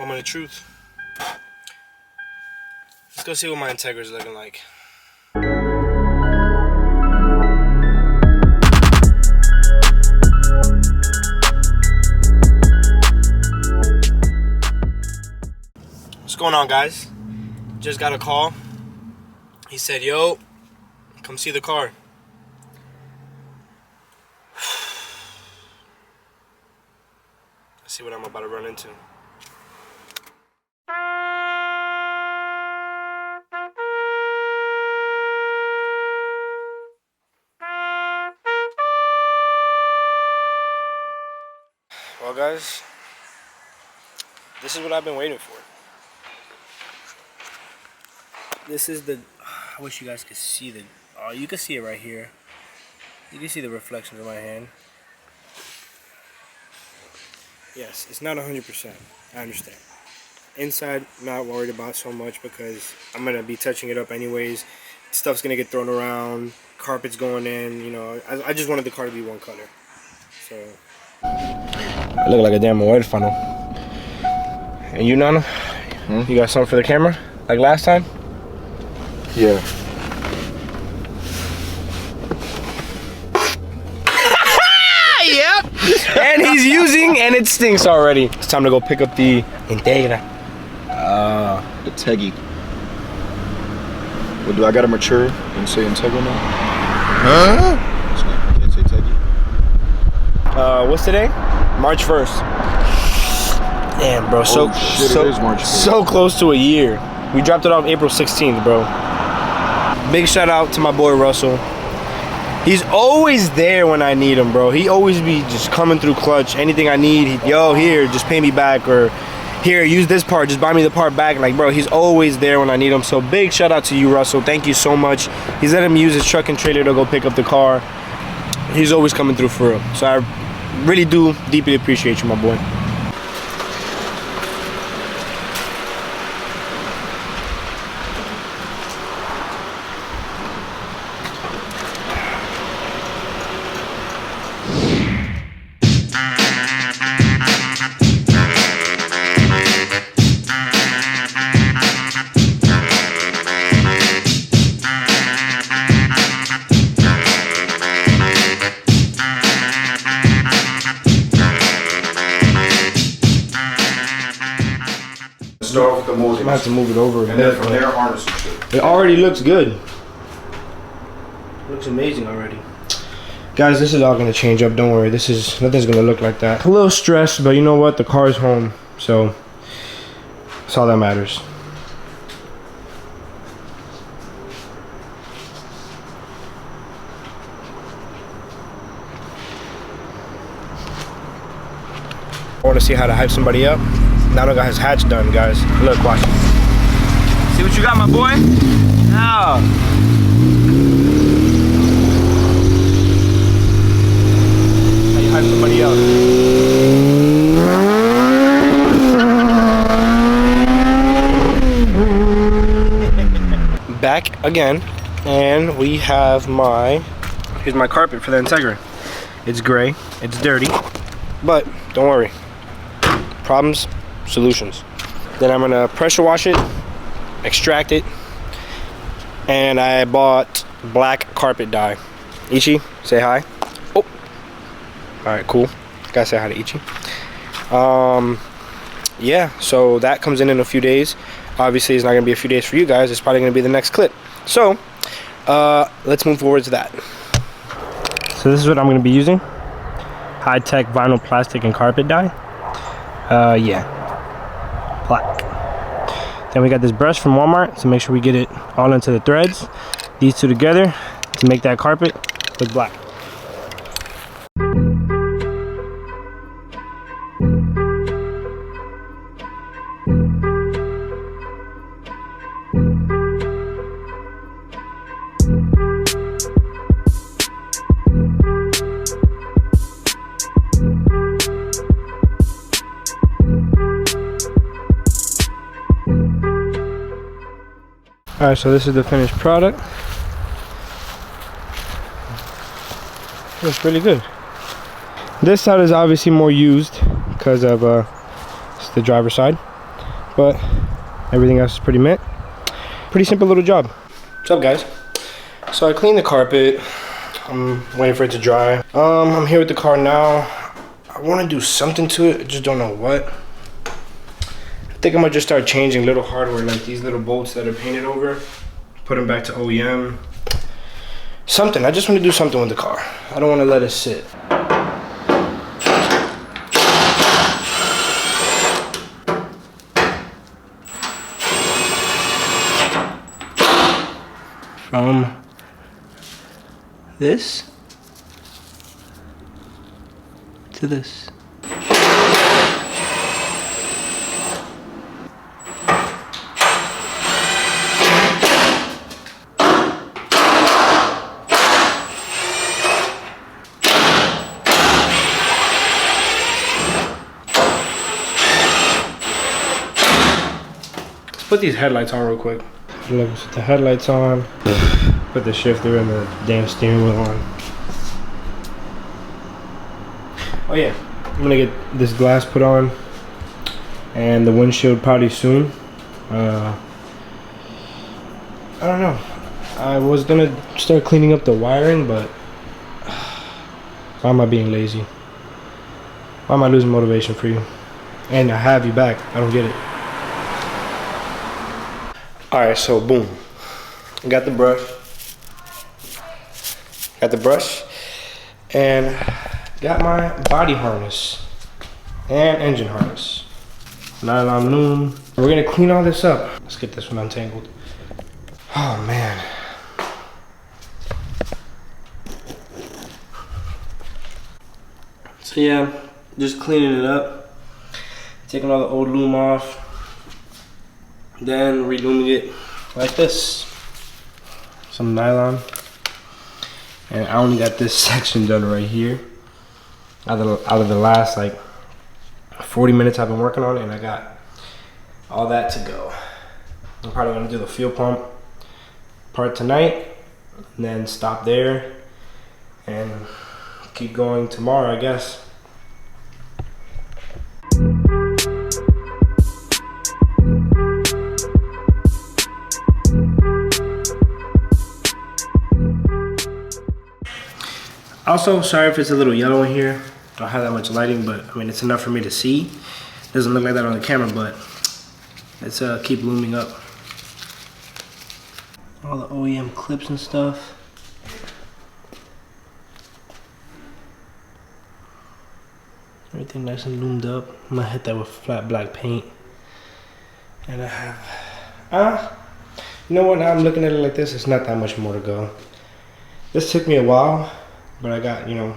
Moment of truth. Let's go see what my Integra is looking like. What's going on, guys? Just got a call. He said, yo, come see the car. Let's see what I'm about to run into. Well, guys, this is what I've been waiting for. This is the, I wish you guys could see the, oh, you can see it right here. You can see the reflection of my hand. Yes, it's not 100%, I understand. Inside, not worried about so much because I'm going to be touching it up anyways. Stuff's going to get thrown around, carpet's going in, you know. I just wanted the car to be one color. So, I look like a damn oil funnel. And you, Nana? You got something for the camera? Like last time? Yeah. Yep. And he's using, and it stinks already. It's time to go pick up the Integra. The Teggy. Well, do I gotta mature and say Integra now? Huh? Can't say Teggy. What's today? March 1st. Damn, bro. So close to a year. We dropped it off April 16th, bro. Big shout out to my boy Russell. He's always there when I need him, bro. He always be just coming through clutch. Anything I need, yo, here, just pay me back, or here, use this part, just buy me the part back. Like, bro, he's always there when I need him. So big shout out to you, Russell. Thank you so much. He's letting me use his truck and trailer to go pick up the car. He's always coming through for real. So I really do deeply appreciate you, my boy. Start with the molding. I'm gonna have to move it over a And bit. then from there, harness and shit. It already looks good. It looks amazing already. Guys, this is all gonna change up. Don't worry. Nothing's gonna look like that. A little stressed, but you know what? The car's home, so that's all that matters. I want to see how to hype somebody up. Nano got his hatch done, guys. Look, watch. See what you got, my boy? Now. How you hype somebody up? Back again, and we have here's my carpet for the Integra. It's gray, it's dirty, but don't worry. Problems, solutions. Then I'm gonna pressure wash it, extract it, and I bought black carpet dye. Ichi, say hi. Oh, all right, cool. Gotta say hi to Ichi. Yeah, so that comes in a few days. Obviously, it's not gonna be a few days for you guys. It's probably gonna be the next clip. So, let's move forward to that. So this is what I'm gonna be using: high-tech vinyl, plastic, and carpet dye. Yeah, black. Then we got this brush from Walmart to make sure we get it all into the threads. These two together to make that carpet look black. Alright, so this is the finished product. Looks really good. This side is obviously more used because of it's the driver's side. but everything else is pretty mint. Pretty simple little job. What's up, guys? So I cleaned the carpet. I'm waiting for it to dry. I'm here with the car now. I want to do something to it. I just don't know what. I think I'm gonna just start changing little hardware, like these little bolts that are painted over. Put them back to OEM. Something. I just want to do something with the car. I don't want to let it sit. From this to this. Let's put these headlights on real quick. Look, put the headlights on. Put the shifter and the damn steering wheel on. Oh yeah, I'm gonna get this glass put on and the windshield probably soon. I don't know. I was gonna start cleaning up the wiring, but why am I being lazy? Why am I losing motivation for you? And I have you back. I don't get it. Alright, so boom. Got the brush. And got my body harness and engine harness. Nylon loom. We're gonna clean all this up. Let's get this one untangled. Oh man. So yeah, just cleaning it up. Taking all the old loom off. Then relooming it like this. Some nylon. And I only got this section done right here. Out of the last like 40 minutes I've been working on it, and I got all that to go. I'm probably gonna do the fuel pump part tonight, and then stop there and keep going tomorrow, I guess. Also, sorry if it's a little yellow in here. I don't have that much lighting, but I mean, it's enough for me to see. Doesn't look like that on the camera, but let's keep looming up. All the OEM clips and stuff. Everything nice and loomed up. I'm gonna hit that with flat black paint. And I have, you know what, now I'm looking at it like this, it's not that much more to go. This took me a while, but I got, you know,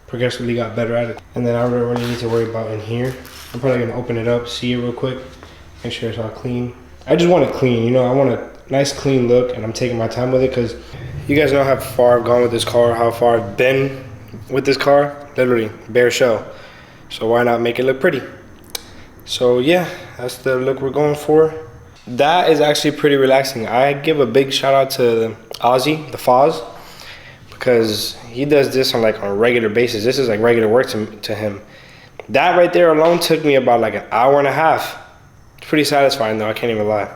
progressively got better at it. And then I don't really need to worry about in here. I'm probably gonna open it up, see it real quick, make sure it's all clean. I just want it clean, you know, I want a nice clean look, and I'm taking my time with it because you guys know how far I've gone with this car, how far I've been with this car, literally bare shell. So why not make it look pretty? So yeah, that's the look we're going for. That is actually pretty relaxing. I give a big shout out to Ozzy, the Foz, because he does this on a regular basis. This is like regular work to him. That right there alone took me about like an hour and a half. It's pretty satisfying though, I can't even lie.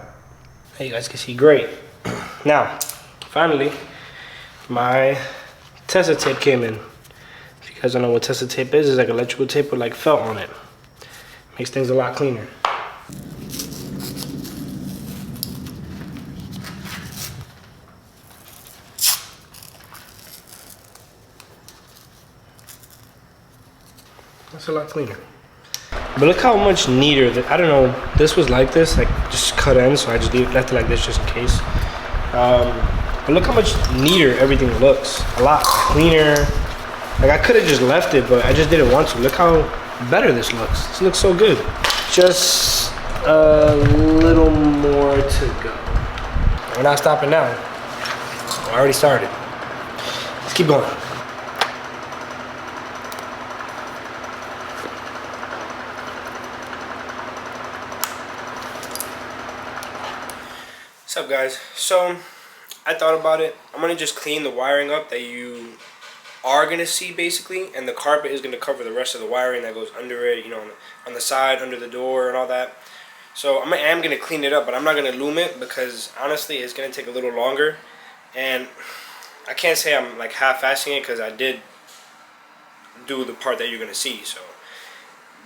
Hey, you guys can see great. Now, finally, my Tessa tape came in. If you guys don't know what Tessa tape is, it's like electrical tape with like felt on it. Makes things a lot cleaner. That's a lot cleaner. But look how much neater that, I don't know, this was like this, like just cut ends, so I just left it like this just in case. But look how much neater everything looks. A lot cleaner. Like I could have just left it, but I just didn't want to. Look how better this looks. This looks so good. Just a little more to go. We're not stopping now. I already started. Let's keep going. What's up, guys? So I thought about it. I'm gonna just clean the wiring up that you are gonna see basically, and the carpet is gonna cover the rest of the wiring that goes under it, you know, on the side, under the door and all that. So I am gonna clean it up, but I'm not gonna loom it because honestly, it's gonna take a little longer, and I can't say I'm like half-assing it because I did do the part that you're gonna see. So,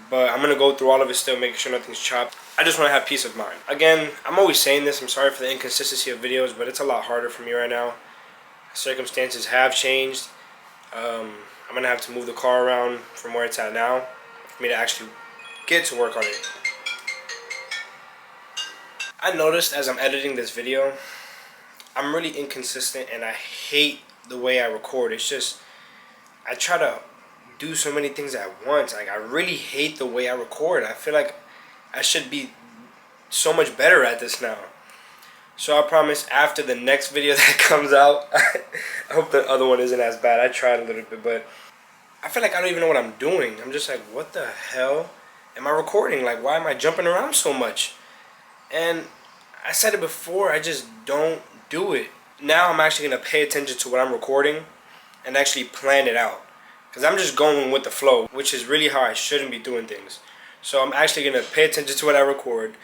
but I'm gonna go through all of it still, making sure nothing's chopped. I just want to have peace of mind. Again, I'm always saying this. I'm sorry for the inconsistency of videos, but it's a lot harder for me right now. Circumstances have changed. I'm gonna have to move the car around from where it's at now for me to actually get to work on it. I noticed as I'm editing this video, I'm really inconsistent and I hate the way I record. It's just, I try to do so many things at once. Like, I really hate the way I record. I feel like I should be so much better at this now. So I promise after the next video that comes out, I hope the other one isn't as bad. I tried a little bit, but I feel like I don't even know what I'm doing. I'm just like, what the hell am I recording? Like, why am I jumping around so much? And I said it before, I just don't do it. Now I'm actually going to pay attention to what I'm recording and actually plan it out. Because I'm just going with the flow, which is really how I shouldn't be doing things. So I'm actually going to pay attention to what I record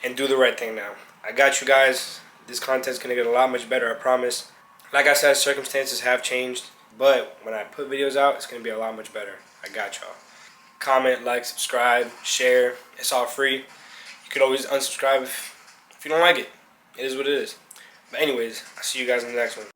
and do the right thing now. I got you guys. This content's going to get a lot much better, I promise. Like I said, circumstances have changed. But when I put videos out, it's going to be a lot much better. I got y'all. Comment, like, subscribe, share. It's all free. You can always unsubscribe if you don't like it. It is what it is. But anyways, I'll see you guys in the next one.